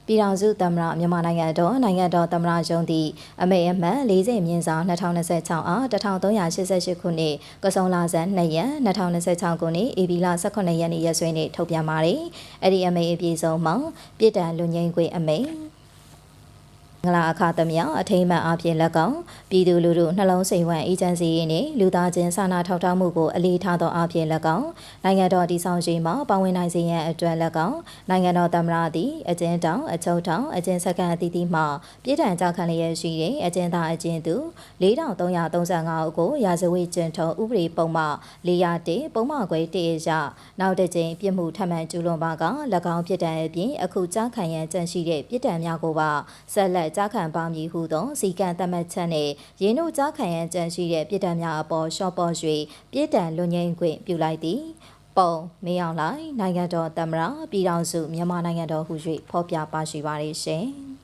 ပြည်ထောင်စုသမ္မတမြန်မာနိုင်ငံတော်သမ္မတရုံးသည့်အမိန့်အမှတ်40မြင်းဆောင်2026အား1388ခုနှစ်ကစုံလဆန်း2ရက်2026ခုနှစ်ဧပြီလ18ရက်နေ့ရက်စွဲနဲ့ထုတ်ပြန်ပါသည်။အဲ့ဒီအမိန့်အပြည့်စုံမှာပြည်ထံလူငိမ့်ခွင့်အမိန့်ငလာအခါသမယအထိမ်းအမှတ်အဖြစ်လက်ကောင်ပြည်သူလူထုနှလုံးစိမ်ဝမ်းအေဂျင်စီနှင့်လူသားချင်းစာနာထောက်ထားမှုကိုအလေးထားသောအဖြစ်လက်ကောင်နိုင်ငံတော်တည်ဆောက်ရေးမှာပါဝင်နိုင်စေရန်အတွက်လက်ကောင်နိုင်ငံတော်သမ္မတသည်အကျဉ်းတောင်အချုပ်တောင်အကျဉ်းစခန်းအသီးသီးမှပြည်ထံကြခံလျက်ရှိတဲ့အကျဉ်းသားအကျဉ်းသူ4335ဦးကိုရာဇဝတ်ကျင့်ထုံးဥပဒေပုံမှ401ပုံမှန်ခွဲ1အရနောက်တစ်ကြိမ်ပြစ်မှုထပ်မံကျူးလွန်ပါက၎င်းပြည်ထံအပြင်အခုကြားခံရန်ကြန့်ရှိတဲ့ပြည်ထံများကိုပါဆက်လက်ကြားခံပါမည်ဟုသောစီကံသတ်မှတ်ချက်နှင့်ရင်းတို့ကြားခံရန်ကြန့်ရှိတဲ့ပြည်ထံများအပေါ်ရှော့ပေါ်၍ပြည်ထံလွန်ငင်းခွင့်ပြုလိုက်သည်ပုံမင်းအောင်လှိုင်နိုင်ငံတော်သမ္မတပြည်ထောင်စုမြန်မာနိုင်ငံတော်ဟု၍ဖော်ပြပါရှိပါရရှင်